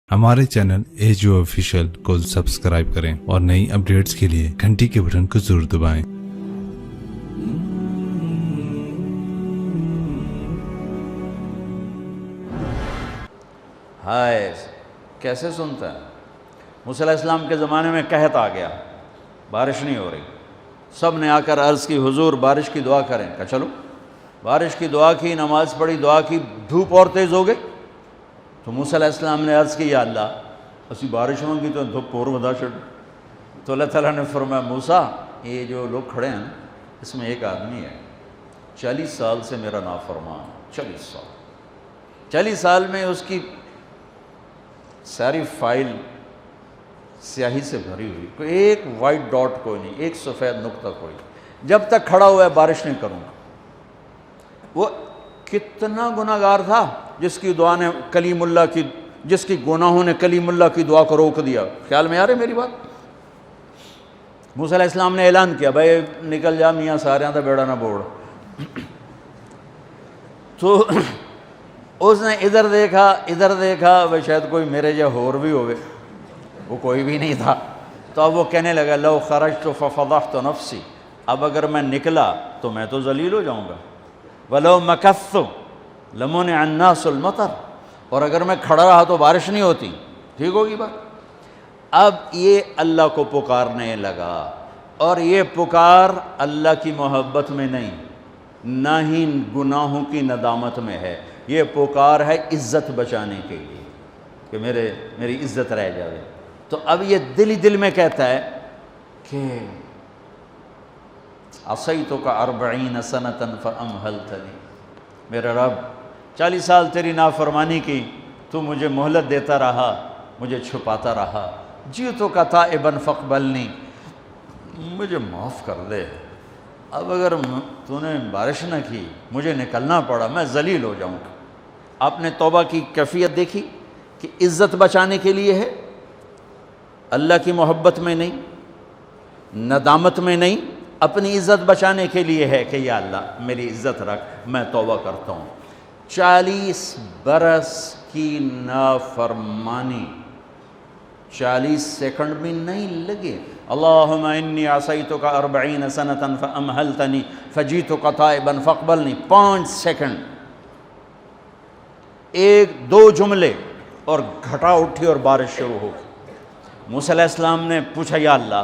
हमारे channel edu official को subscribe करें और नई अपडेट्स के लिए घंटी के बटन को जरूर दबाएं। हाय कैसे सुनता है। मूसा अलैहिस्सलाम के ज़माने में कहत आ गया, बारिश नहीं हो रही। सब ने आकर अर्ज़ की, हुजूर बारिश की दुआ करें। कहा चलो, बारिश की दुआ की, नमाज़ पढ़ी, दुआ की, धूप और तेज़ हो गई। तो मूसा अलैहिस्सलाम ने अर्ज़ की, या अल्लाह असी बारिश होंगी तो धूप और वधा छड़। तो अल्लाह ताला ने फरमाया, मूसा ये जो लोग खड़े हैं इसमें एक आदमी है 40 साल से मेरा नाफरमान, 40 साल में उसकी सारी फाइल स्याही से भरी हुई, कोई एक वाइट डॉट कोई नहीं, एक सफ़ेद नुक्ता कोई। जब तक खड़ा हुआ है बारिश नहीं करूँगा। वो कितना गुनाहगार था जिसकी दुआ ने कलीमुल्लाह की, जिसकी गुनाहों ने कलीमुल्लाह की दुआ को रोक दिया। ख्याल में आ रही मेरी बात। मूसा अलैहिस्सलाम ने ऐलान किया, भाई निकल जा मियाँ सारियां दा बेड़ा ना बोड़। तो उसने इधर देखा, वह शायद कोई मेरे जो होर भी होवे, वो कोई भी नहीं था। तो अब वो कहने लगा, लो खरजतु फफदहतु नफ्सी, अब अगर मैं निकला तो मैं तो जलील हो जाऊँगा। वलो मकस्तु लमुनिअ अन्नासुल मतर, और अगर मैं खड़ा रहा तो बारिश नहीं होती। ठीक होगी बात। अब ये अल्लाह को पुकारने लगा, और ये पुकार अल्लाह की मोहब्बत में नहीं, ना ही गुनाहों की नदामत में है। ये पुकार है इज़्ज़त बचाने के लिए कि मेरी इज़्ज़त रह जाए। तो अब ये दिल ही दिल में कहता है कि असैतुका 40 सनतन फअमहलतनी, मेरा रब 40 साल तेरी नाफरमानी की, तू मुझे मोहलत देता रहा, मुझे छुपाता रहा। जीतो का ताइबन फ़क़बलनी, मुझे माफ़ कर दे। अब अगर तूने बारिश न की, मुझे निकलना पड़ा, मैं ज़लील हो जाऊँगा। आपने तौबा की कैफियत देखी कि इज़्ज़त बचाने के लिए है, अल्लाह की मोहब्बत में नहीं, नदामत में नहीं, अपनी इज़्ज़त बचाने के लिए है कि या अल्लाह मेरी इज़्ज़त रख, मैं तौबा करता हूँ। 40 बरस की नाफरमानी 40 सेकंड भी नहीं लगे। अल्लाहुम्मा इन्नी असैतुका 40 सनतन फअमहलतनी फजीतुका ताइबन फ़क़बलनी, 5 सेकंड, 1-2 जुमले, और घटा उठी और बारिश शुरू हो गई। मूसा अलैहिस्सलाम ने पूछा, या अल्लाह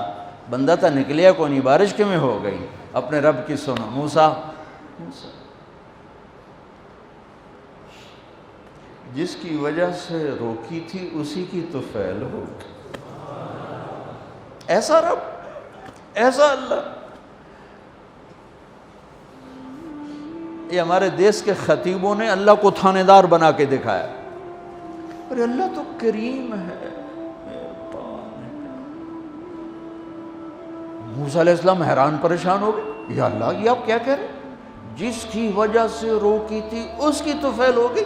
बंदा तो निकलिया को नहीं, बारिश क्यों हो गई। अपने रब की सुनो, मूसा जिसकी वजह से रोकी थी उसी की तो फैल हो। ऐसा रब, ऐसा अल्लाह। ये हमारे देश के खतीबों ने अल्लाह को थानेदार बना के दिखाया। अरे अल्लाह तो करीम है। मूसा अलैहिस्सलाम हैरान परेशान हो गए, या अल्लाह ये आप क्या कह रहे, जिसकी वजह से रोकी थी उसकी तो फैल हो गई।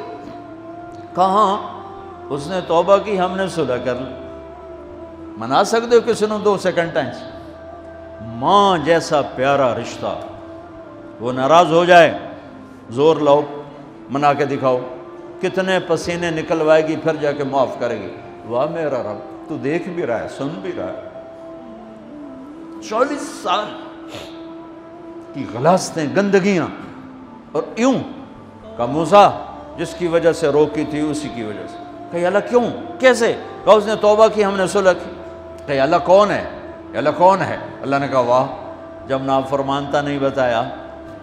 कहाँ उसने तौबा की, हमने सुलह कर ली। मना सकते हो किसी ने 2 सेकंड टाइम। माँ जैसा प्यारा रिश्ता, वो नाराज हो जाए, जोर लाओ, मना के दिखाओ, कितने पसीने निकलवाएगी, फिर जाके माफ़ करेगी। वाह मेरा रब, तू देख भी रहा है, सुन भी रहा है। 40 साल की गलाज़तें, गंदगियाँ, और यूं का मूसा जिसकी वजह से रोकी थी उसी की वजह से। कही अल्लाह क्यों, कैसे। कहा उसने तौबा की, हमने सुलह की। कही अल्लाह कौन है, अल्लाह कौन है। अल्लाह ने कहा वाह, जब नाफरमानता नहीं बताया,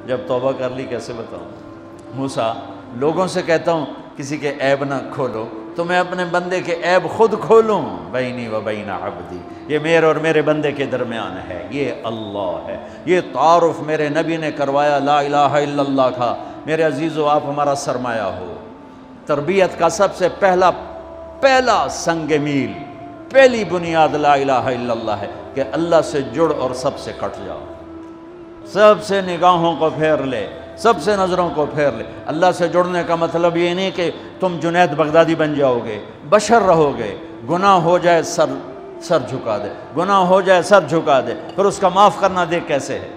जब तौबा कर ली कैसे बताऊँ। मूसा लोगों से कहता हूँ किसी के ऐब ना खोलो, तो मैं अपने बंदे के ऐब खुद खोलूँ। बैनी व बैना अब्दी, ये मेरे और मेरे बंदे के दरमियान है, ये अल्लाह है। ये तारुफ मेरे नबी ने करवाया ला इलाहा इल्लल्लाह का। मेरे अजीज़ों, आप हमारा सरमाया हो। तरबियत का सबसे पहला संग मील, पहली बुनियाद ला इलाहा इल्लल्लाह है कि अल्लाह से जुड़ और सबसे कट जाओ। सबसे निगाहों को फेर ले, सबसे नज़रों को फेर ले। अल्लाह से जुड़ने का मतलब ये नहीं कि तुम जुनैद बगदादी बन जाओगे, बशर रहोगे। गुनाह हो जाए सर झुका दे, गुनाह हो जाए सर झुका दे, फिर उसका माफ़ करना देख कैसे है।